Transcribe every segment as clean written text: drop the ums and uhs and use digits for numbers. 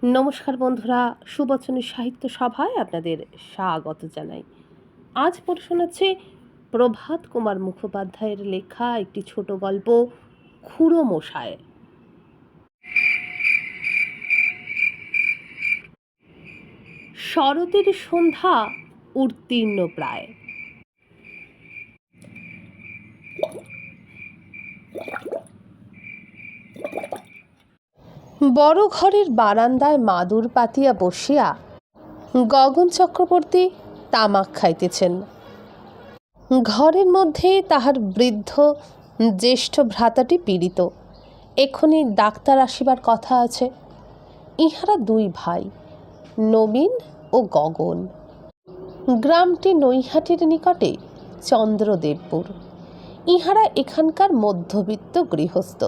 নমস্কার বন্ধুরা, সুবচনের সাহিত্য সভায় আপনাদের স্বাগত জানাই। আজ পড়ে শোনাচ্ছে প্রভাত কুমার মুখোপাধ্যায়ের লেখা একটি ছোট গল্প, খুড়ো মশায়। শরতের সন্ধ্যা উত্তীর্ণ প্রায়। বড় ঘরের বারান্দায় মাদুর পাতিয়া বসিয়া গগন চক্রবর্তী তামাক খাইতেছেন। ঘরের মধ্যে তাহার বৃদ্ধ জ্যেষ্ঠ ভ্রাতাটি পীড়িত। এক্ষুনি ডাক্তার আসিবার কথা আছে। ইহারা দুই ভাই, নবীন ও গগন। গ্রামটি নৈহাটির নিকটে চন্দ্রদেবপুর। ইহারা এখানকার মধ্যবিত্ত গৃহস্থ,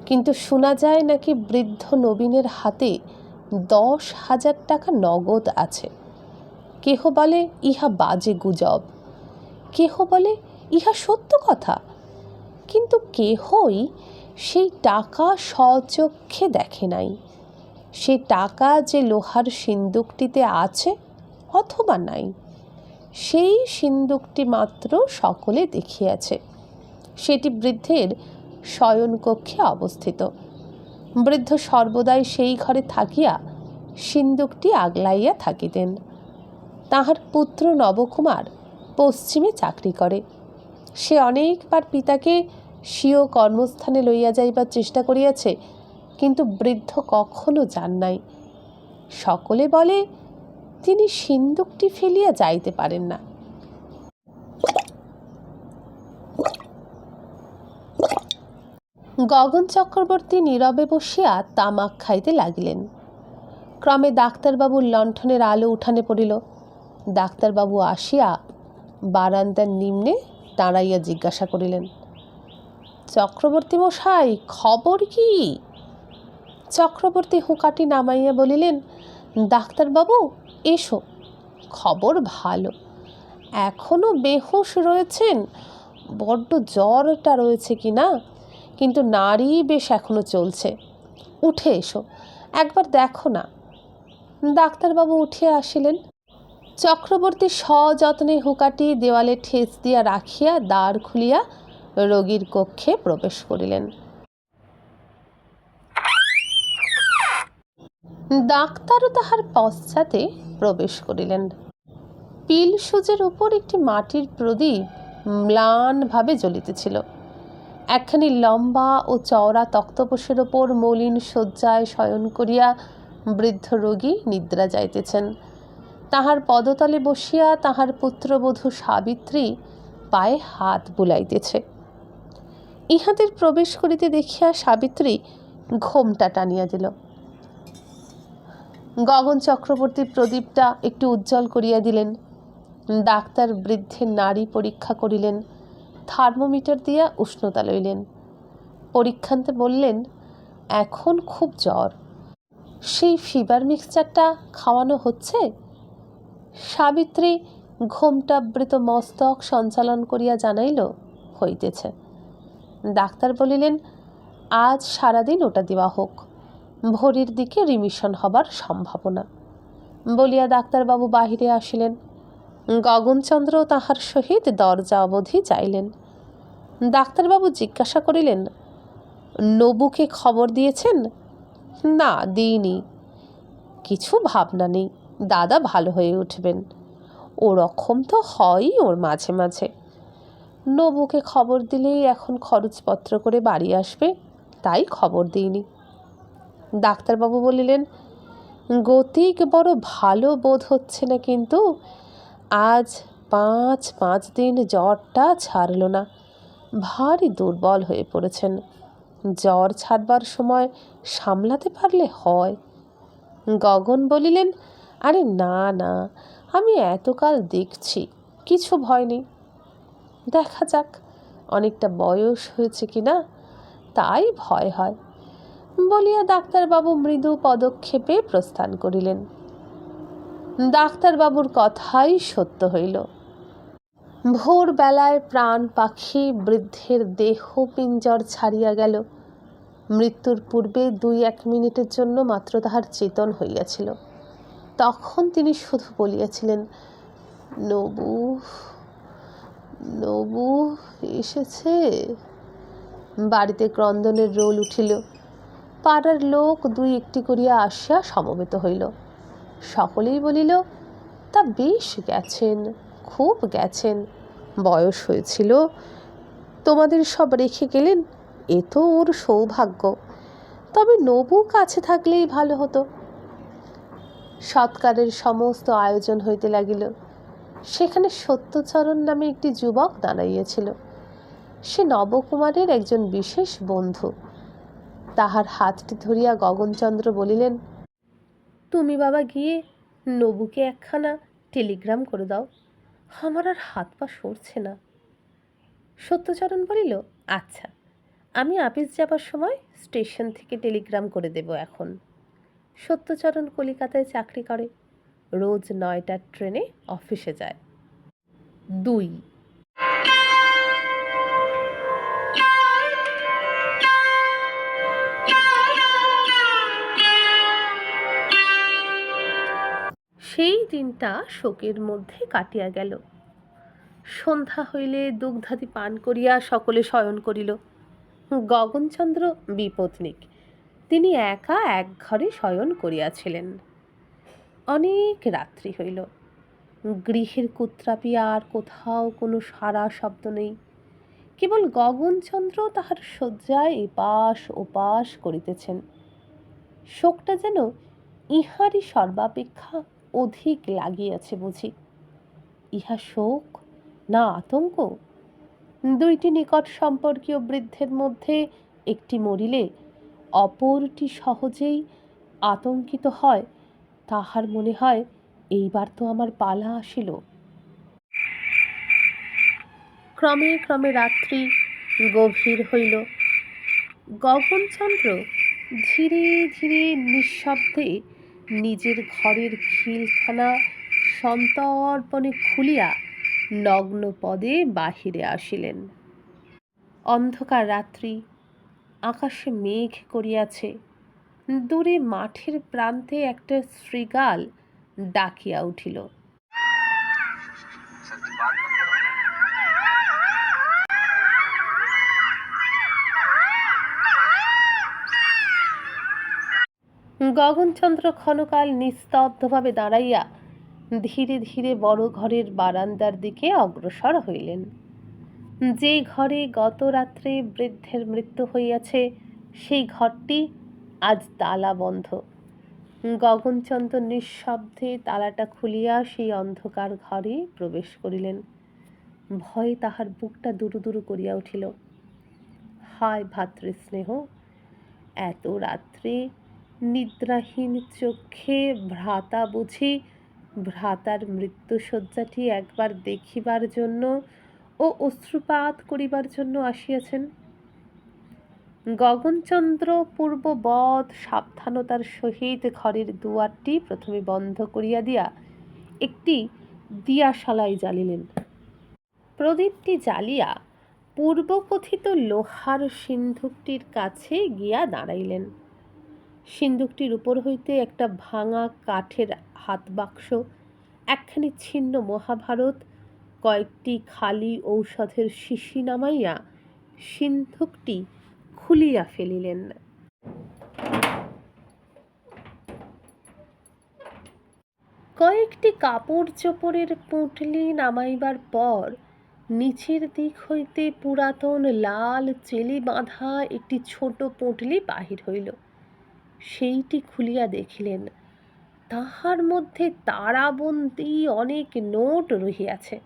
কিন্তু শোনা যায় নাকি বৃদ্ধ নবীনের হাতে 10,000 টাকা নগদ আছে। কেহ বলে ইহা বাজে গুজব, কেহ বলে ইহা সত্য কথা, কিন্তু কেহই সেই টাকা স্বচক্ষে দেখে নাই। সে টাকা যে লোহার সিন্দুকটিতে আছে অথবা নাই, সেই সিন্দুকটি মাত্র সকলে দেখিয়াছে। সেটি বৃদ্ধের শয়নকক্ষে অবস্থিত। বৃদ্ধ সর্বদাই সেই ঘরে থাকিয়া সিন্দুকটি আগলাইয়া থাকিতেন। তাহার পুত্র নবকুমার পশ্চিমে চাকরি করে। সে অনেকবার পিতাকে স্বীয় কর্মস্থানে লইয়া যাইবার চেষ্টা করিয়াছে, কিন্তু বৃদ্ধ কখনো যান নাই। সকলে বলে তিনি সিন্দুকটি ফেলিয়া যাইতে পারেন না। গগন চক্রবর্তী নীরবে বসিয়া তামাক খাইতে লাগিলেন। ক্রমে ডাক্তারবাবুর লণ্ঠনের আলো উঠানে পড়িল। ডাক্তারবাবু আসিয়া বারান্দার নিম্নে দাঁড়াইয়া জিজ্ঞাসা করিলেন, চক্রবর্তী মশাই, খবর কি? চক্রবর্তী হুঁকাটি নামাইয়া বলিলেন, ডাক্তারবাবু এসো, খবর ভালো। এখনো বেহুশ রয়েছেন, বড্ড জ্বরটা রয়েছে কি না, কিন্তু নাড়ি বেশ এখনো চলছে। উঠে এসো, একবার দেখো না। ডাক্তারবাবু উঠিয়া আসিলেন। চক্রবর্তী সযত্নে হুঁকাটি দেওয়ালে ঠেস দিয়া রাখিয়া দ্বার খুলিয়া রোগীর কক্ষে প্রবেশ করিলেন। ডাক্তারও তাহার পশ্চাতে প্রবেশ করিলেন। পিল সুজের উপর একটি মাটির প্রদীপ ম্লানভাবে জ্বলিতেছিল। একখানি লম্বা ও চওড়া তক্তপোশের ওপর মলিন শয্যায় শয়ন করিয়া বৃদ্ধ রোগী নিদ্রা যাইতেছেন। তাহার পদতলে বসিয়া তাহার পুত্রবধূ সাবিত্রী পায়ে হাত বুলাইতেছে। ইহাদের প্রবেশ করিতে দেখিয়া সাবিত্রী ঘোমটা টানিয়া দিল। গগন চক্রবর্তী প্রদীপটা একটু উজ্জ্বল করিয়া দিলেন। ডাক্তার বৃদ্ধের নাড়ি পরীক্ষা করিলেন, থার্মোমিটার দিয়া উষ্ণতা লইলেন। পরীক্ষান্তে বললেন, এখন খুব জ্বর। সেই ফিভার মিক্সচারটা খাওয়ানো হচ্ছে? সাবিত্রী ঘোমটাবৃত মস্তক সঞ্চালন করিয়া জানাইল, হইতেছে। ডাক্তার বলিলেন, আজ সারাদিন ওটা দেওয়া হোক, ভোরের দিকে রিমিশন হবার সম্ভাবনা। বলিয়া ডাক্তারবাবু বাহিরে আসিলেন। গগনচন্দ্র তাহার সহিত দরজা অবধি যাইলেন। ডাক্তারবাবু জিজ্ঞাসা করিলেন, নবুকে খবর দিয়েছেন? না, দিইনি। কিছু ভাবনা নেই, দাদা ভালো হয়ে উঠবেন। ওরকম তো হয়ই ওর মাঝে মাঝে। নবুকে খবর দিলেই এখন খরচপত্র করে বাড়ি আসবে, তাই খবর দিইনি। ডাক্তারবাবু বলিলেন, গতিক বড় ভালো বোধ হচ্ছে না, কিন্তু আজ 5 দিন জ্বরটা ছাড়ল না, ভারী দুর্বল হয়ে পড়েছেন। জ্বর ছাড়বার সময় সামলাতে পারলে হয়। গগন বলিলেন, আরে না না, আমি এতকাল দেখছি, কিছু ভয় নেই। দেখা যাক, অনেকটা বয়স হয়েছে কিনা, তাই ভয় হয়। বলিয়া ডাক্তারবাবু মৃদু পদক্ষেপে প্রস্থান করিলেন। ডাক্তারবাবুর কথাই সত্য হইল। ভোরবেলায় প্রাণ পাখি বৃদ্ধের দেহ পিঞ্জর ছাড়িয়া গেল। মৃত্যুর পূর্বে 2-1 মিনিটের জন্য মাত্র তাহার চেতন হইয়াছিল। তখন তিনি শুধু বলিয়াছিলেন, নবু, নবু এসেছে। বাড়িতে ক্রন্দনের রোল উঠিল। পাড়ার লোক 2-1টি করিয়া আসিয়া সমবেত হইল। সকলেই বলিল, তা বেশ গেছেন, খুব গেছেন, বয়স হয়েছিল, তোমাদের সব রেখে গেলেন, এ তো ওর সৌভাগ্য, তবে নবু কাছে থাকলেই ভালো হতো। সৎকারের সমস্ত আয়োজন হইতে লাগিল। সেখানে সত্যচরণ নামে একটি যুবক দাঁড়াইয়াছিল। সে নবকুমারের একজন বিশেষ বন্ধু। তাহার হাতটি ধরিয়া গগনচন্দ্র বলিলেন, তুমি বাবা গিয়ে নবুকে একখানা টেলিগ্রাম করে দাও, আমার আর হাত পা সরছে না। সত্যচরণ বলিল, আচ্ছা, আমি আপিস যাবার সময় স্টেশন থেকে টেলিগ্রাম করে দেব এখন। সত্যচরণ কলিকাতায় চাকরি করে, রোজ 9টার ট্রেনে অফিসে যায়। 2 সেই দিনটা শোকের মধ্যে কাটিয়া গেল। সন্ধ্যা হইলে দুগ্ধাদি পান করিয়া সকলে শয়ন করিল। গগনচন্দ্র বিপত্নিক, তিনি একা এক ঘরে শয়ন করিয়াছিলেন। অনেক রাত্রি হইল। গৃহের কুত্রাপিয়া আর কোথাও কোনো সারা শব্দ নেই। কেবল গগনচন্দ্র তাহার শয্যায় এপাশ ওপাশ করিতেছেন। শোকটা যেন ইহারই সর্বাপেক্ষা অধিক লাগিয়াছে বুঝি। ইহা শোক না আতঙ্ক? 2টি নিকট সম্পর্কীয় বৃদ্ধের মধ্যে একটি মরিলে অপরটি সহজেই আতঙ্কিত হয়। তাহার মনে হয়, এইবার তো আমার পালা আসিল। ক্রমে ক্রমে রাত্রি গভীর হইল। গগনচন্দ্র ধীরে ধীরে নিঃশব্দে নিজের ঘরের খিলখানা সন্তর্পণে খুলিয়া নগ্ন পদে বাহিরে আসিলেন। অন্ধকার রাত্রি, আকাশে মেঘ করিয়াছে। দূরে মাঠের প্রান্তে একটা শৃগাল ডাকিয়া উঠিল। গগনচন্দ্র ক্ষণকাল নিস্তব্ধভাবে দাঁড়াইয়া ধীরে ধীরে বড় ঘরের বারান্দার দিকে অগ্রসর হইলেন। যে ঘরে গত রাত্রে বৃদ্ধের মৃত্যু হইয়াছে, সেই ঘরটি আজ তালা বন্ধ। গগনচন্দ্র নিঃশব্দে তালাটা খুলিয়া সেই অন্ধকার ঘরে প্রবেশ করিলেন। ভয়ে তাহার বুকটা দুরু দুরু করিয়া উঠিল। হায় ভাতৃস্নেহ! এত রাত্রে নিদ্রাহীন চক্ষে ভ্রাতা বুঝি ভ্রাতার মৃত্যুশয্যাটি একবার দেখিবার জন্য ও অশ্রুপাত করিবার জন্য আসিয়াছেন। গগনচন্দ্র পূর্ববৎ সাবধানতার সহিত ঘরের দুয়ারটি প্রথমে বন্ধ করিয়া দিয়া একটি দিয়াশালাই জ্বালিলেন। প্রদীপটি জ্বালিয়া পূর্বকথিত লোহার সিন্ধুকটির কাছে গিয়া দাঁড়াইলেন। সিন্ধুকটির উপর হইতে একটা ভাঙা কাঠের হাতবাক্স, একখানি ছিন্ন মহাভারত, কয়েকটি খালি ঔষধের শিশি নামাইয়া সিন্ধুকটি খুলিয়া ফেলিলেন। কয়েকটি কাপড় চোপড়ের পুঁটলি নামাইবার পর নিচের দিক হইতে পুরাতন লাল চেলি বাঁধা একটি ছোট পুঁটলি বাহির হইল। সেইটি খুলিয়া দেখিলেন, তাহার মধ্যে তারাবন্তী অনেক নোট রহিয়াছে।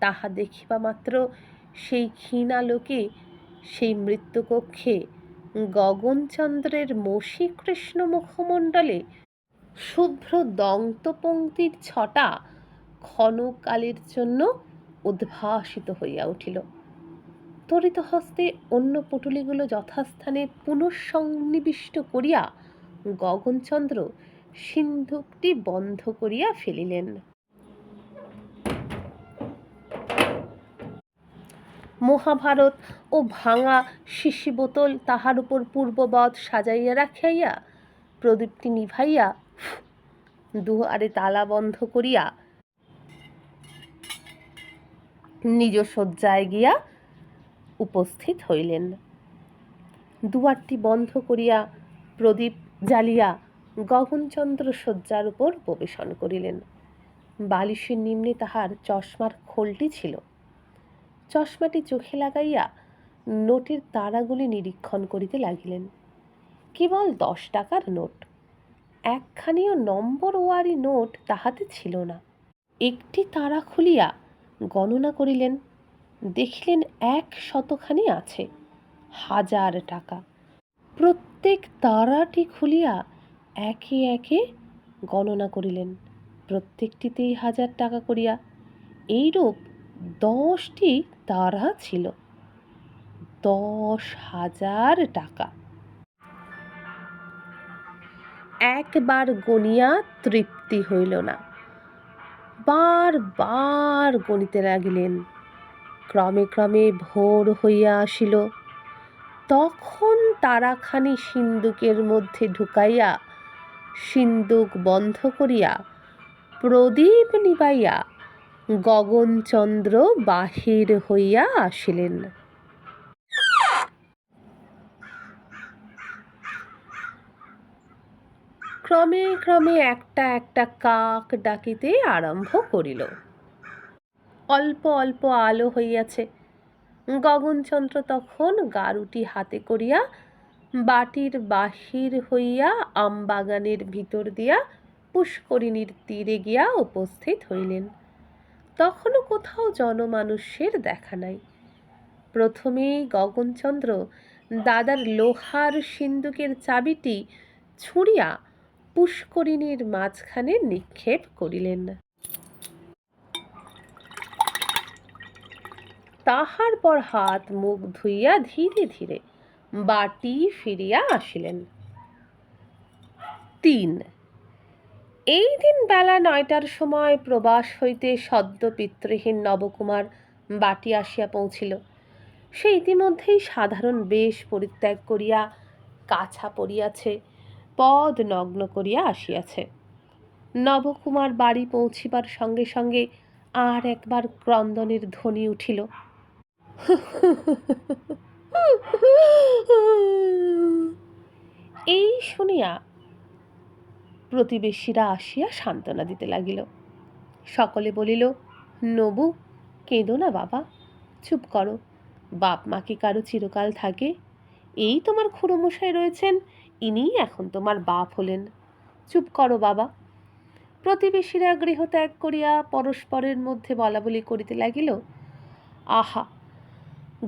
তাহা দেখিবা মাত্র সেই ক্ষীণালোকে সেই মৃত্যুকক্ষে গগনচন্দ্রের মসীকৃষ্ণ মুখমণ্ডলে শুভ্র দন্তপংক্তির ছটা ক্ষণকালের জন্য উদ্ভাসিত হইয়া উঠিল। ত্বরিত হস্তে অন্য পুটুলিগুলো যথাস্থানে পুনঃসন্নিবিষ্ট করিয়া গগনচন্দ্র সিন্ধুকটি বন্ধ করিয়া ফেলিলেন। মহাভারত ও ভাঙা শিশি বোতল তাহার উপর পূর্ববৎ সাজাইয়া রাখিয়া প্রদীপটি নিভাইয়া দুয়ারে তালা বন্ধ করিয়া নিজ শয্যায় গিয়া উপস্থিত হইলেন। দুয়ারটি বন্ধ করিয়া প্রদীপ জ্বালিয়া গগনচন্দ্র শয্যার উপর প্রবেশন করিলেন। বালিশের নিম্নে তাহার চশমার খোলটি ছিল। চশমাটি চোখে লাগাইয়া নোটের তারাগুলি নিরীক্ষণ করিতে লাগিলেন। কেবল 10 টাকার নোট, একখানিও নম্বর ওয়ারি নোট তাহাতে ছিল না। একটি তারা খুলিয়া গণনা করিলেন, দেখিলেন 100খানি আছে, 1000 টাকা। প্রত্যেক তারাটি খুলিয়া একে একে গণনা করিলেন, প্রত্যেকটিতেই 1000 টাকা করিয়া। এইরূপ 10টি তারা ছিল, 10,000 টাকা। একবার গণিয়া তৃপ্তি হইল না, বারবার গণিতে লাগিলেন। ক্রমে ক্রমে ভোর হইয়া আসিল। তখন তারাখানি সিন্দুকের মধ্যে ঢুকাইয়া সিন্দুক বন্ধ করিয়া প্রদীপ নিবাইয়া গগনচন্দ্র বাহির হইয়া আসিলেন। ক্রমে ক্রমে একটা একটা কাক ডাকিতে আরম্ভ করিল। অল্প অল্প আলো হইয়াছে। গগনচন্দ্র তখন গারুটি হাতে করিয়া বাটির বাহির হইয়া আমবাগানের ভিতর দিয়া পুষ্করিণীর তীরে গিয়া উপস্থিত হইলেন। তখনও কোথাও জনমানুষের দেখা নাই। প্রথমেই গগনচন্দ্র দাদার লোহার সিন্দুকের চাবিটি ছুঁড়িয়া পুষ্করিণীর মাঝখানে নিক্ষেপ করিলেন। তাহার পর হাত মুখ ধুইয়া ধীরে ধীরে বাটি ফিরিয়া আসিলেন। 3 এই দিন বেলা 9টার সময় প্রবাস হইতে সদ্য পিতৃহীন নবকুমার বাটি আসিয়া পৌঁছিল। সে ইতিমধ্যেই সাধারণ বেশ পরিত্যাগ করিয়া কাছা পরিয়াছে, পদ নগ্ন করিয়া আসিয়াছে। নবকুমার বাড়ি পৌঁছিবার সঙ্গে সঙ্গে আর একবার ক্রন্দনের ধ্বনি উঠিল। এই শুনিয়া প্রতিবেশীরা আসিয়া সান্ত্বনা দিতে লাগিল। সকলে বলিল, নবু, কেঁদো না বাবা, চুপ করো, বাপ মা কি কারো চিরকাল থাকে? এই তোমার খুড়োমশাই রয়েছেন, ইনিই এখন তোমার বাপ হলেন, চুপ করো বাবা। প্রতিবেশীরা গৃহত্যাগ করিয়া পরস্পরের মধ্যে বলাবলি করিতে লাগিল, আহা,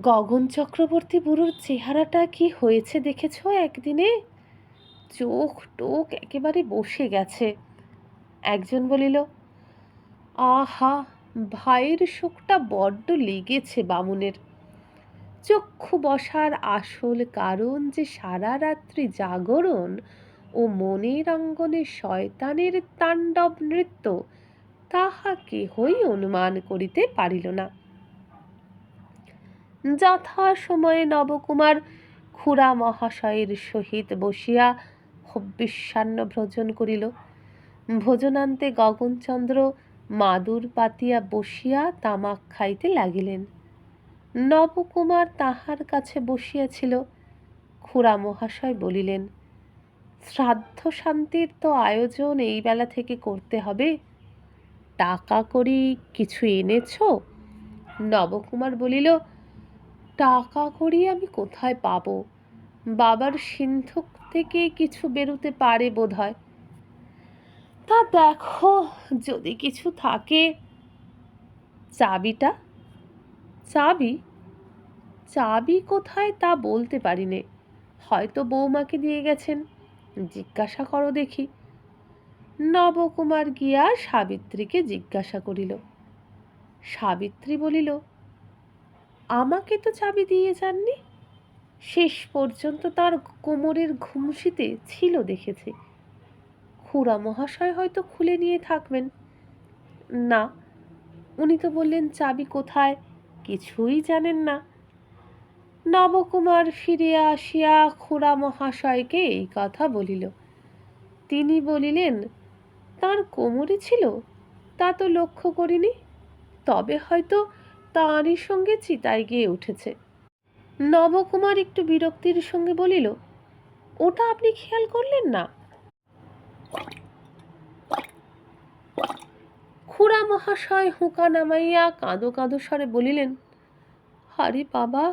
গগন চক্রবর্তী বুড়োর চেহারাটা কি হয়েছে দেখেছ একদিনে? চোখ টোক একেবারে বসে গেছে। একজন বলিল, আহা, ভাইয়ের শোকটা বড্ড লেগেছে বামুনের। চক্ষু বসার আসল কারণ যে সারা রাত্রি জাগরণ ও মনের অঙ্গনে শয়তানের তাণ্ডব নৃত্য, তাহা কেহই অনুমান করিতে পারিল না। যথা সময়ে নবকুমার খুড়া মহাশয়ের সহিত বসিয়া হব্যিষ্যান্ন ভোজন করিল। ভোজনান্তে গগনচন্দ্র মাদুর পাতিয়া বসিয়া তামাক খাইতে লাগিলেন। নবকুমার তাহার কাছে বসিয়াছিল। খুড়া মহাশয় বলিলেন, শ্রাদ্ধ শান্তির তো আয়োজন এই বেলা থেকে করতে হবে, টাকা করি কিছু এনেছ? নবকুমার বলিল, টাকা করি আমি কোথায় পাব? বাবার সিন্ধুক থেকে কিছু বেরোতে পারে বোধ হয়। তা দেখো, যদি কিছু থাকে। চাবিটা? চাবি? চাবি কোথায় তা বলতে পারি নে, হয়তো বৌমাকে দিয়ে গেছেন, জিজ্ঞাসা করো দেখি। নবকুমার গিয়া সাবিত্রীকে জিজ্ঞাসা করিল। সাবিত্রী বলিল, আমাকে তো চাবি দিয়ে যাননি, শেষ পর্যন্ত তার কোমরের ঘুমসিতে ছিল দেখেছি। খুড়া মহাশয় হয়তো খুলে নিয়ে থাকবেন। না, উনি তো বললেন চাবি কোথায় কিছুই জানেন না। নবকুমার ফিরিয়া আসিয়া খুড়া মহাশয়কে এই কথা বলিল। তিনি বলিলেন, তার কোমরে ছিল তা তো লক্ষ্য করিনি, তবে হয়তো তাঁরই সঙ্গে চিতায় গিয়ে উঠেছে। নবকুমার একটু বিরক্তির সঙ্গে বলিল, ওটা আপনি খেয়াল করলেন না? খুড়া মহাশয় হুঁকা নামাইয়া কাঁদো কাঁদো স্বরে বলিলেন, আরে বাবা,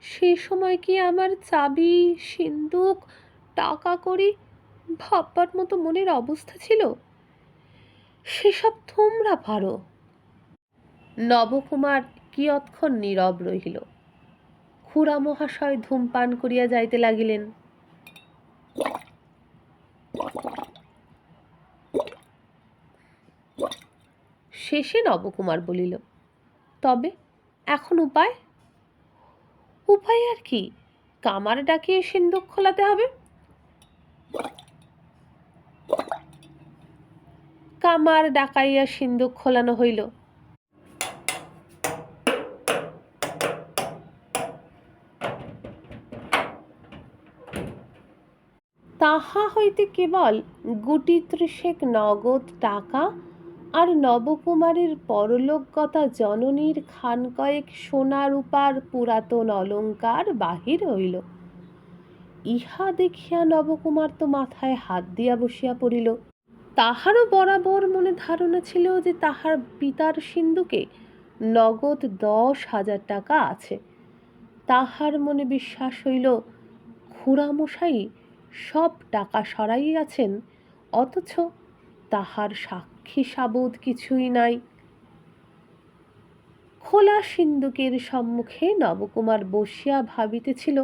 সে সময় কি আমার চাবি, সিন্দুক, টাকা কড়ি ভাববার মতো মনের অবস্থা ছিল? সেসব তোমরা পারো। নবকুমার কিয়ৎক্ষণ নীরব রহিল। খুড়া মহাশয় ধূমপান করিয়া যাইতে লাগিলেন। শেষে নবকুমার বলিল, তবে এখন উপায়? উপায় আর কি, কামার ডাকিয়ে সিন্দুক খোলাতে হবে। কামার ডাকাইয়া সিন্দুক খোলানো হইল। তাহা হইতে কেবল গুটি ত্রিশেক নগদ টাকা আর নবকুমারের পরলোকগতা জননীর খান কয়েক সোনা রূপার পুরাতন অলঙ্কার বাহির হইল। ইহা দেখিয়া নবকুমার তো মাথায় হাত দিয়া বসিয়া পড়িল। তাহারও বরাবর মনে ধারণা ছিল যে তাহার পিতার সিন্ধুকে নগদ 10,000 টাকা আছে। তাহার মনে বিশ্বাস হইল, খুড়ামশাই সব টাকা সরাইয়াছেন, অথচ তাহার সাক্ষী সাবুত কিছুই নাই। খোলা সিন্দুকের সম্মুখে নবকুমার বসিয়া ভাবিতেছিল।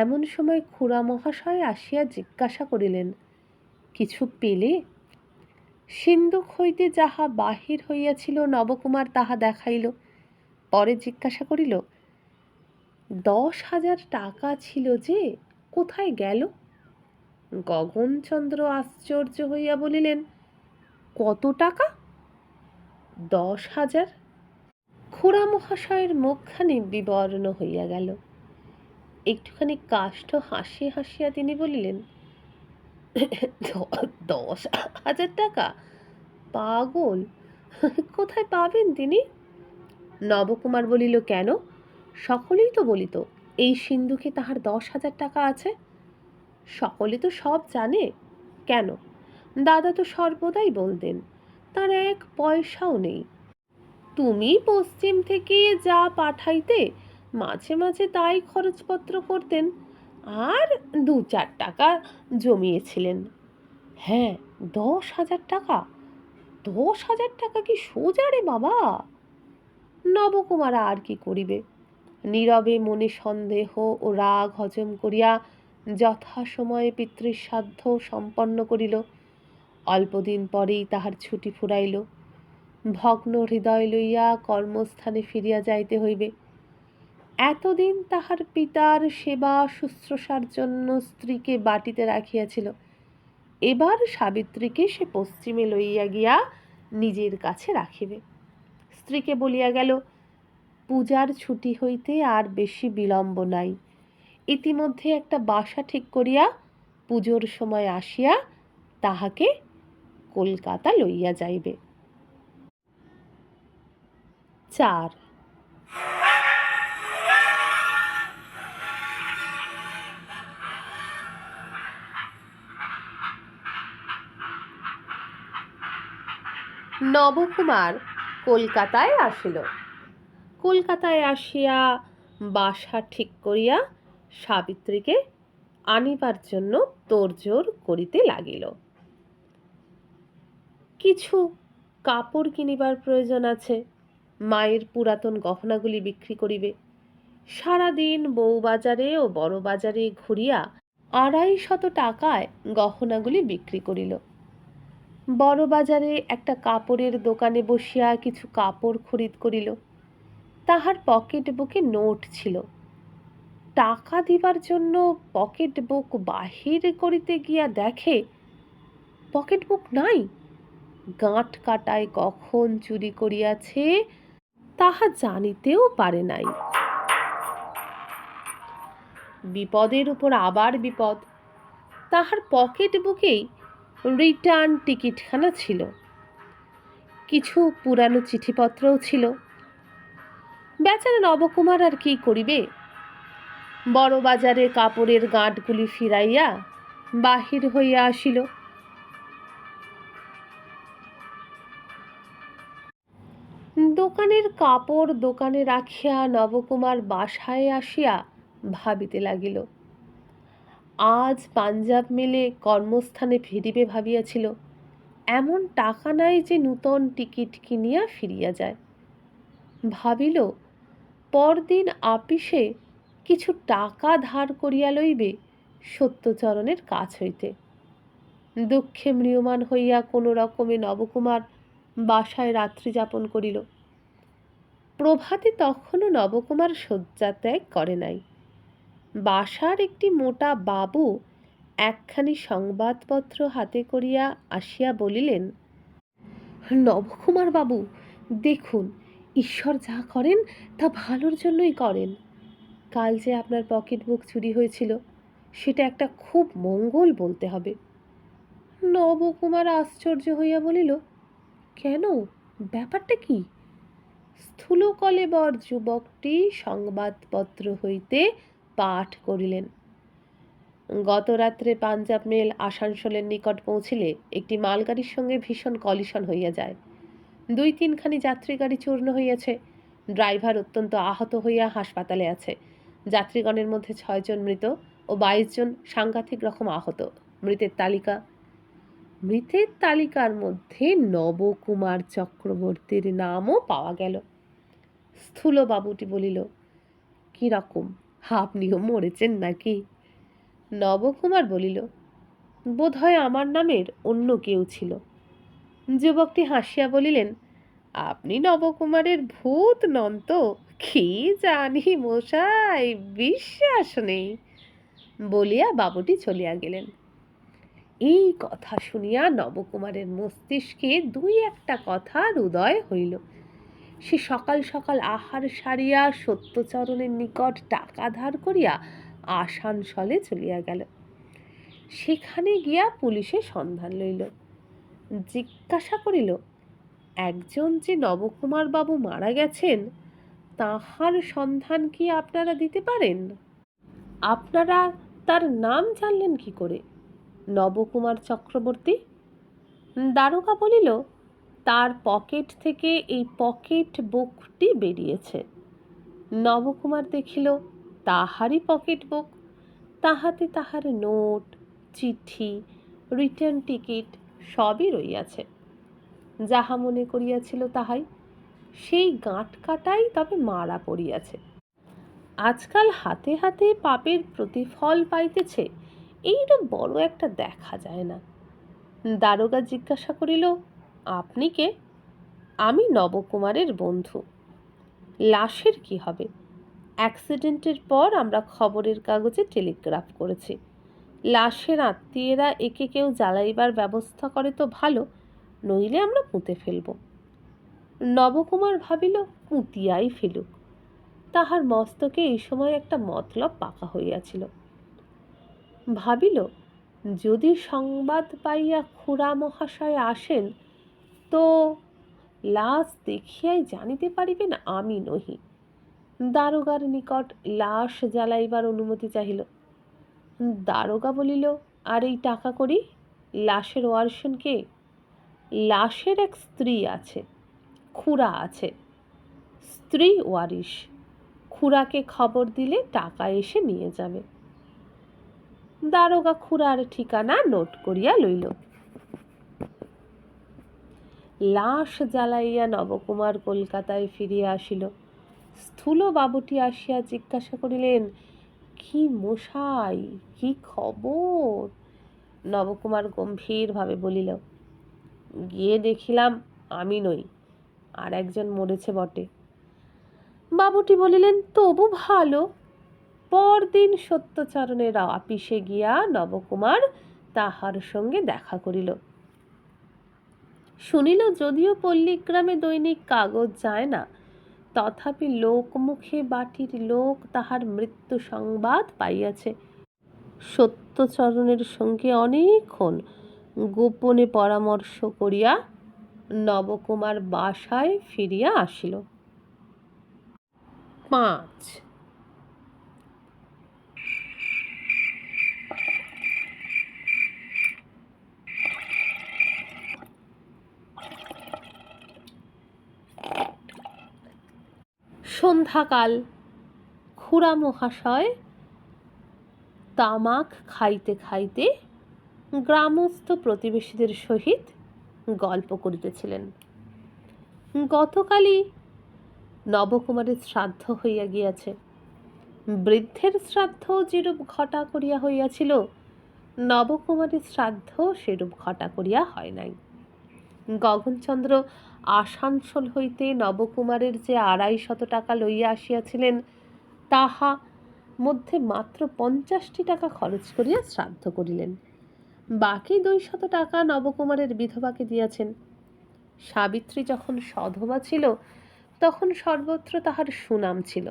এমন সময় খুড়া মহাশয় আসিয়া জিজ্ঞাসা করিলেন, কিছু পেলে? সিন্দুক হইতে যাহা বাহির হইয়াছিল নবকুমার তাহা দেখাইল। পরে জিজ্ঞাসা করিল, 10,000 টাকা ছিল যে, কোথায় গেল? গগনচন্দ্র আশ্চর্য হইয়া বলিলেন, কত টাকা? 10,000। খুড়া মহাশয়ের মুখখানি বিবর্ণ হইয়া গেল। একটুখানি কাষ্ঠ হাসি হাসিয়া তিনি বলিলেন, 10,000 টাকা? পাগল, কোথায় পাবেন তিনি? নবকুমার বলিল, কেন? সকলেই তো বলিত এই সিন্ধুকে তাহার 10,000 টাকা আছে। সকলে তো সব জানে। কেন, দাদা তো সর্বদাই বলতেন তার 1 পয়সাও নেই। তুমি পশ্চিম থেকে যা পাঠাইতে মাঝে মাঝে তাই খরচপত্র করতেন, আর 2-4 টাকা জমিয়েছিলেন। হ্যাঁ, 10,000 টাকা? 10,000 টাকা কি সোজা রে বাবা? নবকুমার আর কি করিবে? নীরবে মনে সন্দেহ ও রাগ হজম করিয়া যথাসময়ে পিতৃশ্রাদ্ধ সম্পন্ন করিল। অল্পদিন পরেই তাহার ছুটি ফুরাইল। ভগ্ন হৃদয় লইয়া কর্মস্থানে ফিরিয়া যাইতে হইবে। এতদিন তাহার পিতার সেবা শুশ্রূষার জন্য স্ত্রীকে বাটিতে রাখিয়াছিল, এবার সাবিত্রীকে সে পশ্চিমে লইয়া গিয়া নিজের কাছে রাখিবে। স্ত্রীকে বলিয়া গেল, পূজার ছুটি হইতে আর বেশি বিলম্ব নাই। ইতিমধ্যে একটা বাসা ঠিক করিয়া পুজোর সময় আসিয়া তাহাকে কলকাতা লইয়া যাইবে। 4। নবকুমার কলকাতায় আসিল। কলকাতায় আসিয়া বাসা ঠিক করিয়া সাবিত্রীকে আনিবার জন্য তোড়জোড় করিতে লাগিল। কিছু কাপড় কিনিবার প্রয়োজন আছে, মায়ের পুরাতন গহনাগুলি বিক্রি করিবে। সারাদিন বউবাজারে ও বড় বাজারে ঘুরিয়া 250 টাকায় গহনাগুলি বিক্রি করিল। বড় বাজারে একটা কাপড়ের দোকানে বসিয়া কিছু কাপড় খরিদ করিল। তাহার পকেট বুকে নোট ছিল। টাকা দিবার জন্য পকেট বুক বাহির করিতে গিয়া দেখে পকেট বুক নাই। গাঁট কাটায় কখন চুরি করিয়াছে তাহা জানিতেও পারে নাই। বিপদের উপর আবার বিপদ। তাহার পকেট বুকেই রিটার্ন টিকিটখানা ছিল, কিছু পুরানো চিঠিপত্রও ছিল। বেচারা নবকুমার আর কি করিবে? বড় বাজারে কাপড়ের গাঁটগুলি ফিরাইয়া বাহির হইয়া আসিল। দোকানের কাপড় দোকানে রাখিয়া নবকুমার বাসায় আসিয়া ভাবিতে লাগিল। আজ পাঞ্জাব মেলে কর্মস্থানে ফিরিবে ভাবিয়াছিল, এমন টাকা নাই যে নূতন টিকিট কিনিয়া ফিরিয়া যায়। ভাবিল পরদিন আপিসে কিছু টাকা ধার করিয়া লইবে সত্যচরণের কাছ হইতে। দুঃখে ম্রিয়মাণ হইয়া কোনো রকমে নবকুমার বাসায় রাত্রি যাপন করিল। প্রভাতে তখনও নবকুমার শয্যাত্যাগ করে নাই। বাসার একটি মোটা বাবু একখানি সংবাদপত্র হাতে করিয়া আসিয়া বলিলেন, নবকুমার বাবু, দেখুন, ঈশ্বর যা করেন তা ভালোর জন্যই করেন। কাল যে আপনার পকেট বুক চুরি হয়েছিল, সেটা একটা খুব মঙ্গল বলতে হবে। নবকুমার আশ্চর্য হইয়া বলিল, কেন, ব্যাপারটা কি? স্থূল কলেবর যুবকটি সংবাদপত্র হইতে পাঠ করিলেন। গত রাত্রে পাঞ্জাব মেল আসানসোলের নিকট পৌঁছিলে একটি মালগাড়ির সঙ্গে ভীষণ কলিশন হইয়া যায়। 2-3খানি যাত্রী গাড়ি চূর্ণ হইয়াছে। ড্রাইভার অত্যন্ত আহত হইয়া হাসপাতালে আছে। যাত্রীগণের মধ্যে 6 জন মৃত ও 22 জন সাংঘাতিক রকম আহত। মৃতের তালিকার মধ্যে নবকুমার চক্রবর্তীর নামও পাওয়া গেল। স্থূলবাবুটি বলিল, কি রকম, আপনিও মরেছেন নাকি? নবকুমার বলিল, বোধহয় আমার নামের অন্য কেউ ছিল। যুবকটি হাসিয়া বলিলেন, আপনি নবকুমারের ভূত নন তো? কি জানি মশাই, বিশ্বাস নেই, বলিয়া বাবুটি চলিয়া গেলেন। এই কথা শুনিয়া নবকুমারের মস্তিষ্কে 2-1টা কথার উদয় হইল। সে সকাল সকাল আহার সারিয়া সত্যচরণের নিকট টাকা ধার করিয়া আসানসোলে চলিয়া গেল। সেখানে গিয়া পুলিশে সন্ধান লইল। জিজ্ঞাসা করিল, একজন যে নবকুমার বাবু মারা গেছেন, তাহার সন্ধান কি আপনারা দিতে পারেন? আপনারা তার নাম জানলেন কি করে? নবকুমার চক্রবর্তী। দারোগা বলিল, তার পকেট থেকে এই পকেট বুকটি বেরিয়েছে। নবকুমার দেখিল তাহারই পকেট বুক। তাহাতে তাহার নোট, চিঠি, রিটার্ন টিকিট সবই রইয়াছে। যাহা মনে করিয়াছিল তাহাই। সেই গাঁট কাটাই তবে মারা পড়িয়াছে। আজকাল হাতে হাতে পাপের প্রতিফল পাইতেছে, এইরূপ বড় একটা দেখা যায় না। দারোগা জিজ্ঞাসা করিল, আপনি কে? আমি নবকুমারের বন্ধু। লাশের কি হবে? অ্যাক্সিডেন্টের পর আমরা খবরের কাগজে টেলিগ্রাফ করেছি। লাশের আত্মীয়েরা একে কেউ জ্বালাইবার ব্যবস্থা করে তো ভালো, নইলে আমরা পুঁতে ফেলব। নবকুমার ভাবিল, পুঁতিয়াই ফেলুক। তাহার মস্তকে এই সময় একটা মতলব পাকা হইয়াছিল। ভাবিল, যদি সংবাদ পাইয়া খুড়া মহাশয় আসেন, তো লাশ দেখিয়াই জানিতে পারিবেন আমি নহি। দারোগার নিকট লাশ জ্বালাইবার অনুমতি চাহিল। দারোগা বলিল, আর এই টাকা করি? লাশের ওয়ারিশন কে? লাশের এক স্ত্রী আছে, খুড়া আছে। স্ত্রী ওয়ারিশ, খুড়াকে খবর দিলে টাকা এসে নিয়ে যাবে। দারোগা খুড়ার ঠিকানা নোট করিয়া লইল। লাশ জ্বালাইয়া নবকুমার কলকাতায় ফিরিয়া আসিল। স্থূল বাবুটি আসিয়া জিজ্ঞাসা করিলেন, কি মশাই, কি খবর? নবকুমার গম্ভীরভাবে বলিল, গিয়ে দেখিলাম আমি নই, আর একজন মরেছে বটে। বাবুটি বলিলেন, তবু ভালো। পরদিন সত্যচরণের আপিসে গিয়া নবকুমার তাহার সঙ্গে দেখা করিল। শুনিল যদিও পল্লীগ্রামে দৈনিক কাগজ যায় না, তথাপি লোকমুখে বাটির লোক তাহার মৃত্যু সংবাদ পাইয়াছে। সত্যচরণের সঙ্গে অনেকক্ষণ গোপনে পরামর্শ করিয়া নবকুমার বাসায় ফিরিয়া আসিল। 5 সন্ধ্যাকাল। খুড়া মহাশয় তামাক খাইতে খাইতে গ্রামস্থ প্রতিবেশীদের সহিত গল্প করিতেছিলেন। গতকালই নবকুমারের শ্রাদ্ধ হইয়া গিয়াছে। বৃদ্ধের শ্রাদ্ধ যেরূপ ঘটা করিয়া হইয়াছিল, নবকুমারের শ্রাদ্ধ সেরূপ ঘটা করিয়া হয় নাই। গগনচন্দ্র আসানসোল হইতে নবকুমারের যে 250 টাকা লইয়া আসিয়াছিলেন, তাহা মধ্যে মাত্র 50টি টাকা খরচ করিয়া শ্রাদ্ধ করিলেন। বাকি 200 টাকা নবকুমারের বিধবাকে দিয়াছেন। সাবিত্রী যখন সধবা ছিল, তখন সর্বত্র তাহার সুনাম ছিল।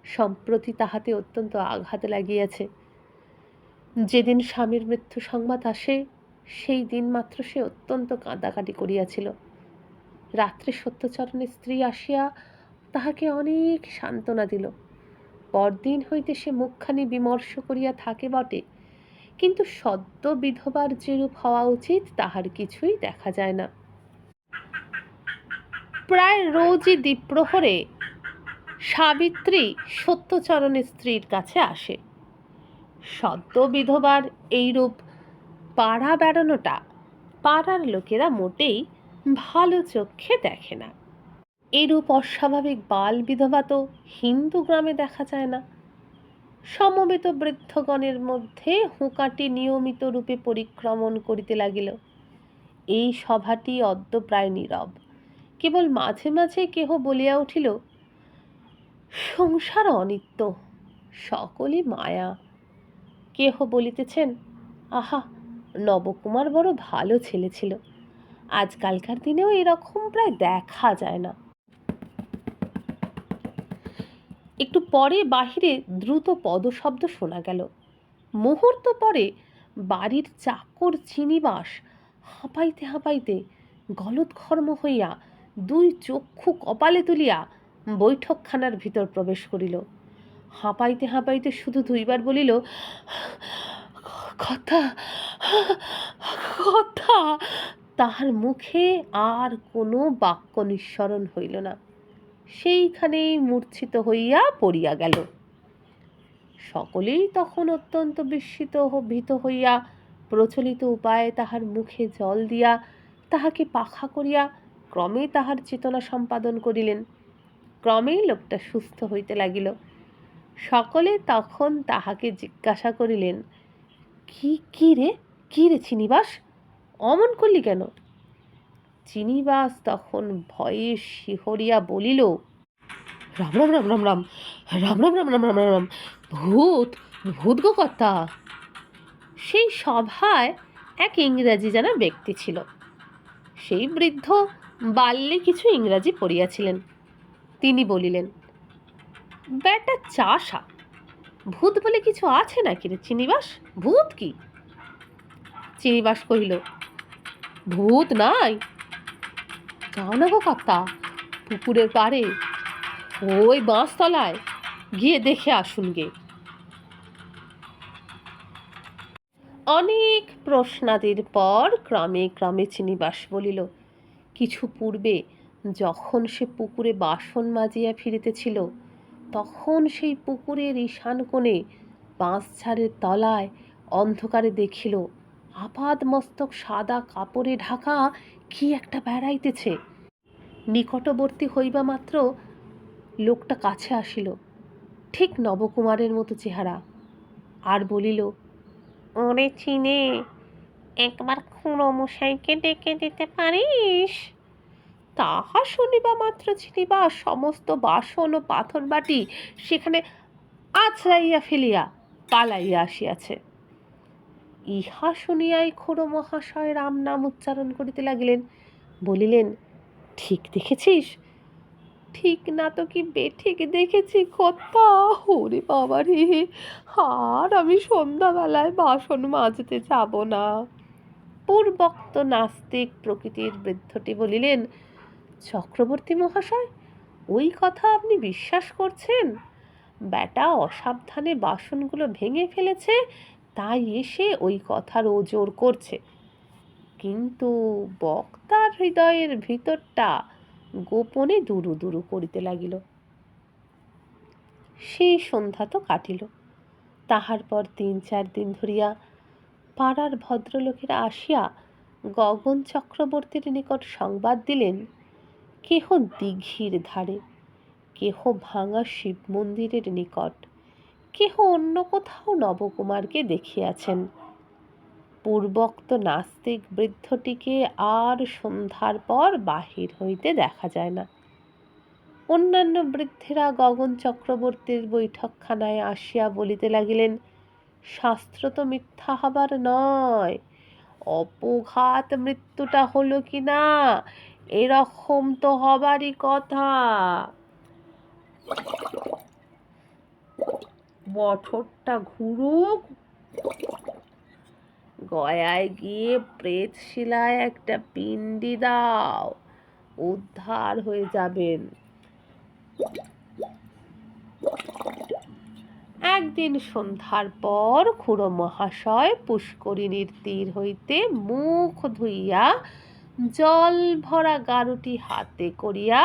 সম্প্রতি তাহাতে অত্যন্ত আঘাত লাগিয়াছে। যেদিন স্বামীর মৃত্যু সংবাদ আসে, সেই দিন মাত্র সে অত্যন্ত কাঁদাকাটি করিয়াছিল। রাত্রে সত্যচরণের স্ত্রী আসিয়া তাহাকে অনেক সান্ত্বনা দিল। পরদিন হইতে সে মুখখানি বিমর্ষ করিয়া থাকে বটে, কিন্তু সদ্য বিধবার যেরূপ হওয়া উচিত তাহার কিছুই দেখা যায় না। প্রায় রোজই দ্বিপ্রহরে সাবিত্রী সত্যচরণের স্ত্রীর কাছে আসে। সদ্য বিধবার এইরূপ পাড়া বেড়ানোটা পাড়ার লোকেরা মোটেই ভালো চক্ষে দেখে না। এরূপ অস্বাভাবিক বাল বিধবা তো হিন্দু গ্রামে দেখা যায় না। সমবেত বৃদ্ধগণের মধ্যে হুঁকাটি নিয়মিত রূপে পরিক্রমণ করিতে লাগিল। এই সভাটি অদ্য প্রায় নীরব। কেবল মাঝে মাঝে কেহ বলিয়া উঠিল, সংসার অনিত্য, সকলই মায়া। কেহ বলিতেছেন, আহা, নবকুমার বড় ভালো ছেলে ছিল, আজকালকার দিনেও এরকম প্রায় দেখা যায় না। একটু পরে বাহিরে দ্রুত পদশব্দ শোনা গেল। মুহূর্ত পরে বাড়ির চাকর চিনিবাস হাঁপাইতে হাঁপাইতে গলদঘর্ম হইয়া 2 চক্ষু কপালে তুলিয়া বৈঠকখানার ভিতর প্রবেশ করিল। হাঁপাইতে হাঁপাইতে শুধু 2 বার বলিল, কথা কথা। তাহার মুখে আর কোনো বাক্য নিঃসরণ হইল না। সেইখানেই মূর্ছিত হইয়া পড়িয়া গেল। সকলেই তখন অত্যন্ত বিস্মিত ও ভীত হইয়া প্রচলিত উপায়ে তাহার মুখে জল দিয়া তাহাকে পাখা করিয়া ক্রমে তাহার চেতনা সম্পাদন করিলেন। ক্রমেই লোকটা সুস্থ হইতে লাগিল। সকলে তখন তাহাকে জিজ্ঞাসা করিলেন, কি রে চিনিবাস, অমন করলি কেন? চিনিবাস তখন ভয়ে শিহরিয়া বলিল, রাম রাম রাম রাম রাম রাম রাম রাম রাম রাম রাম, ভূত ভূত গো কর্তা। সেই সভায় এক ইংরাজি জানা ব্যক্তি ছিল। সেই বৃদ্ধ বাল্যে কিছু ইংরাজি পড়িয়াছিলেন। তিনি বলিলেন, বেটা চাষা, ভূত বলে কিছু আছে নাকি রে চিনিবাস? ভূত কি? চিনিবাস কহিল, ভূত নাই, যাও না গো কর্তা, পুকুরের পাড়ে ওই বাঁশতলায় গিয়ে দেখে আসুন গে। অনেক প্রশ্নাদির পর ক্রমে ক্রমে চিনিবাস বলিল, কিছু পূর্বে যখন সে পুকুরে বাসন মাজিয়া ফিরিতেছিল, তখন সেই পুকুরের ঈশান কোণে বাঁশঝাড়ের তলায় অন্ধকারে দেখিল আপাদ মস্তক সাদা কাপড়ে ঢাকা কি একটা বেড়াইতেছে। নিকটবর্তী হইবা মাত্র লোকটা কাছে আসিল, ঠিক নবকুমারের মতো চেহারা, আর বলিল, ওরে চিনে, একবার খুড়ো মশাইকে ডেকে দিতে পারিস? তাহা শুনিবা মাত্র চিনিবা সমস্ত বাসন ও পাথর বাটি সেখানে আছড়াইয়া ফেলিয়া পালাইয়া আসিয়াছে। ইহা শুনিয়াই খুড়ো মহাশয় রাম নাম উচ্চারণ করিতে লাগিলেন। বলিলেন, ঠিক দেখেছিস, ঠিক না তো কি বেঠিক দেখেছি কর্তা? ওরে বাবা রে, আর আমি সন্ধ্যাবেলায় বাসন মাজতে যাব না। পূর্বোক্ত নাস্তিক প্রকৃতির বৃদ্ধটি বলিলেন, চক্রবর্তী মহাশয়, ওই কথা আপনি বিশ্বাস করছেন? বেটা অসাবধানে বাসনগুলো ভেঙে ফেলেছে, তাই এসে ওই কথার ওজোর করছে। কিন্তু বক্তার হৃদয়ের ভিতরটা গোপনে দুরু দুরু করিতে লাগিল। সেই সন্ধ্যা তো কাটিল। তাহার পর ৩-৪ দিন ধরিয়া পাড়ার ভদ্রলোকেরা আসিয়া গগন চক্রবর্তীর নিকট সংবাদ দিলেন, কেহ দিঘির ধারে, কেহ ভাঙা শিব মন্দিরের নিকট, কেহ অন্য কোথাও নবকুমারকে দেখিয়াছেন। পূর্বোক্ত নাস্তিক বৃদ্ধটিকে আর সন্ধ্যার পর বাহির হইতে দেখা যায় না। অন্যান্য বৃদ্ধেরা গগন চক্রবর্তীর বৈঠকখানায় আসিয়া বলিতে লাগিলেন, শাস্ত্র তো মিথ্যা হবার নয়, অপঘাত মৃত্যুটা হলো কি না এরকম তো হবারই কথা। বছরটা ঘুরুক, গয়ায় গিয়ে প্রেতশিলায় একটা পিণ্ডি দাও, উদ্ধার হয়ে যাবেন। একদিন সন্ধ্যার পর খুড়ো মহাশয় পুষ্করিণীর তীর হইতে মুখ ধুইয়া জল ভরা গারুটি হাতে করিয়া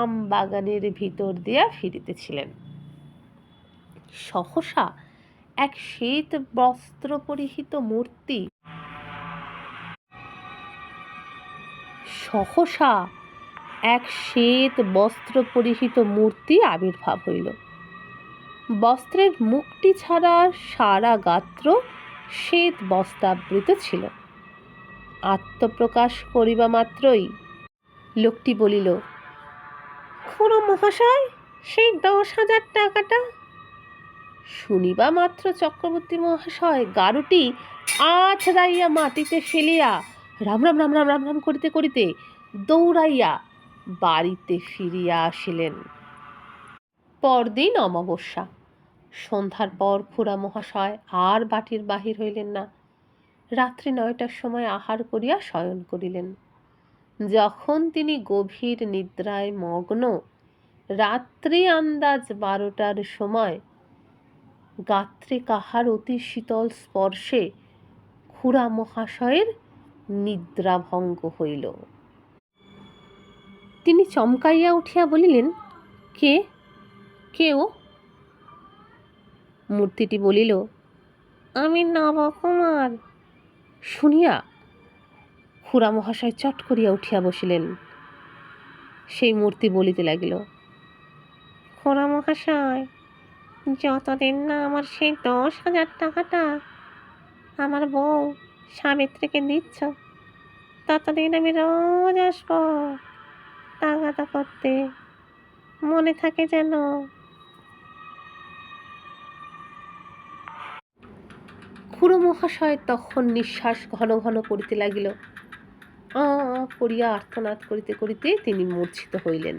আমবাগানের ভিতর দিয়া ফিরিতেছিলেন। সহসা এক শ্বেত বস্ত্র পরিহিত মূর্তি আবির্ভাব হইল। বস্ত্রের মুখটি ছাড়া সারা গাত্র শ্বেত বস্ত্রাবৃত ছিল। আত্মপ্রকাশ করিবা মাত্রই লোকটি বলিল, খুড়ো মহাশয়, সেই 10,000 টাকাটা। শুনিবা মাত্র চক্রবর্তী মহাশয় গারুটি আছড়াইয়া মাটিতে ফেলিয়া রাম রাম রাম রাম রাম রাম করিতে করিতে দৌড়াইয়া বাড়িতে ফিরিয়া আসিলেন। পরদিন অমাবস্যা। সন্ধ্যার পর খুড়া মহাশয় আর বাটির বাহির হইলেন না। রাত্রি 9টার সময় আহার করিয়া শয়ন করিলেন। যখন তিনি গভীর নিদ্রায় মগ্ন, রাত্রি আন্দাজ 12টার সময় গাত্রে কাহার অতি শীতল স্পর্শে খুড়া মহাশয়ের নিদ্রাভঙ্গ হইল। তিনি চমকাইয়া উঠিয়া বলিলেন, কে কেউ? মূর্তিটি বলিল, আমি নবকুমার। শুনিয়া খুড়া মহাশয় চট করিয়া উঠিয়া বসিলেন। সেই মূর্তি বলিতে লাগিল, খুড়া মহাশয়, যতদিন না আমার সেই 10,000 টাকাটা আমার বউ সাবিত্রীকে দিচ্ছ, ততদিন আমি রোজ আসবো টাকাটা করতে, মনে থাকে যেন। খুড়ো মহাশয় তখন নিঃশ্বাস ঘন ঘন করিতে লাগিল। করিয়া আর্তনাদ করিতে করিতে তিনি মূর্ছিত হইলেন।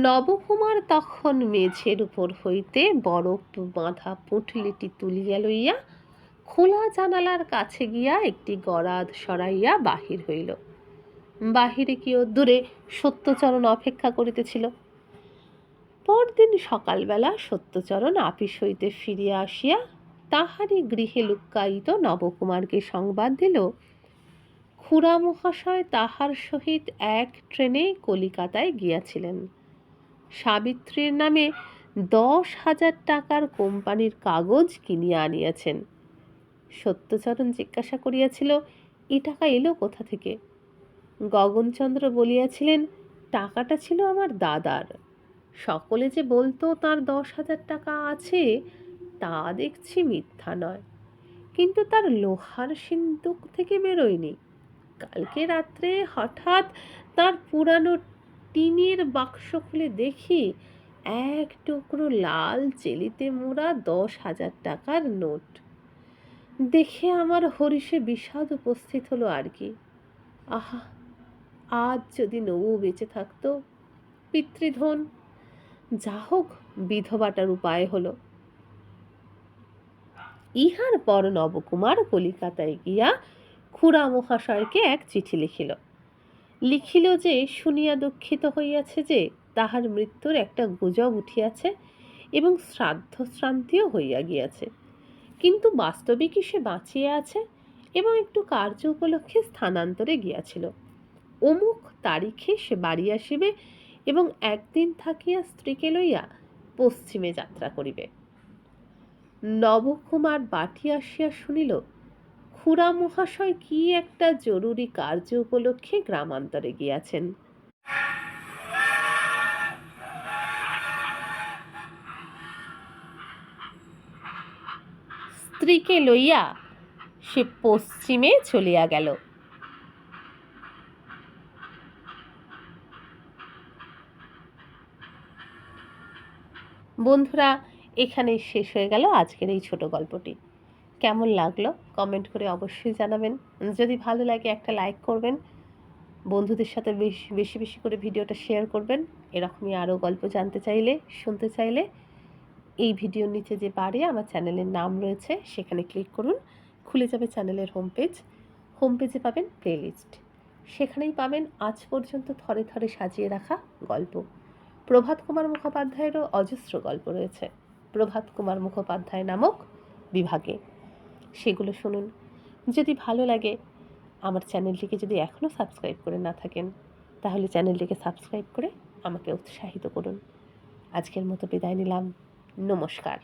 নবকুমার তখন মেঝের উপর হইতে বরফ বাঁধা পুঁটলিটি তুলিয়া লইয়া খোলা জানালার কাছে গিয়া একটি গরাদ সরাইয়া বাহির হইল। বাহিরে কি দূরে সত্যচরণ অপেক্ষা করিতেছিল। পরদিন সকালবেলা সত্যচরণ আপিস হইতে ফিরিয়া আসিয়া তাহারই গৃহে লুক্কায়িত নবকুমারকে সংবাদ দিল, খুড়া মহাশয় তাহার সহিত এক ট্রেনে কলিকাতায় গিয়াছিলেন। সাবিত্রীর নামে 10,000 টাকার কোম্পানির কাগজ কিনিয়া আনিয়াছেন। সত্যচরণ জিজ্ঞাসা করিয়াছিল, এ টাকা এলো কোথা থেকে? গগনচন্দ্র বলিয়াছিলেন, টাকাটা ছিল আমার দাদার। সকলে যে বলতো তার 10,000 টাকা আছে, তা দেখছি মিথ্যা নয়, কিন্তু তার লোহার সিন্দুক থেকে বেরোয়নি। কালকে রাত্রে হঠাৎ তার পুরানো টিনের বাক্স খুলে দেখি এক টুকরো লাল চেলিতে মোড়া 10,000 টাকার নোট। দেখে আমার হরিষে বিষাদ উপস্থিত হলো আর কি। আহা, আজ যদি নবু বেঁচে থাকতো, পিতৃধন। যা হোক, বিধবাটার উপায় হলো। ইহার পর নবকুমার কলিকাতায় গিয়া খুড়া মহাশয়কে এক চিঠি লিখিল যে শুনিয়া দুঃখিত হইয়াছে যে তাহার মৃত্যুর একটা গুজব উঠিয়াছে এবং শ্রাদ্ধ শ্রান্তিও হইয়া গিয়াছে, কিন্তু বাস্তবিকই সে বাঁচিয়া আছে এবং একটু কার্য উপলক্ষে স্থানান্তরে গিয়াছিল। অমুক তারিখে সে বাড়ি আসিবে এবং একদিন থাকিয়া স্ত্রীকে লইয়া পশ্চিমে যাত্রা করিবে। নবকুমার বাটি আসিয়া শুনিল খুড়া মহাশয় কি একটা জরুরি কার্য উপলক্ষে গ্রামান্তরে গিয়াছেন। স্ত্রীকে লইয়া সে পশ্চিমে চলিয়া গেল। বন্ধুরা, এখানেই শেষ হয়ে গেল আজকের এই ছোট গল্পটি। কেমন লাগলো কমেন্ট করে অবশ্যই জানাবেন। যদি ভালো লাগে একটা লাইক করবেন, বন্ধুদের সাথে বেশি বেশি করে ভিডিওটা শেয়ার করবেন। এরকমই আরও গল্প জানতে চাইলে, শুনতে চাইলে এই ভিডিওর নিচে যে বারে আমার চ্যানেলের নাম রয়েছে সেখানে ক্লিক করুন, খুলে যাবে চ্যানেলের হোম পেজে পাবেন প্লেলিস্ট। সেখানেই পাবেন আজ পর্যন্ত থরে থরে সাজিয়ে রাখা গল্প। প্রভাত কুমার মুখোপাধ্যায়েরও অজস্র গল্প রয়েছে প্রভাত কুমার মুখোপাধ্যায় নামক বিভাগে, সেগুলো শুনুন। যদি ভালো লাগে, আমার চ্যানেলটিকে যদি এখনও সাবস্ক্রাইব করে না থাকেন, তাহলে চ্যানেলটিকে সাবস্ক্রাইব করে আমাকে উৎসাহিত করুন। আজকের মতো বিদায় নিলাম। নমস্কার।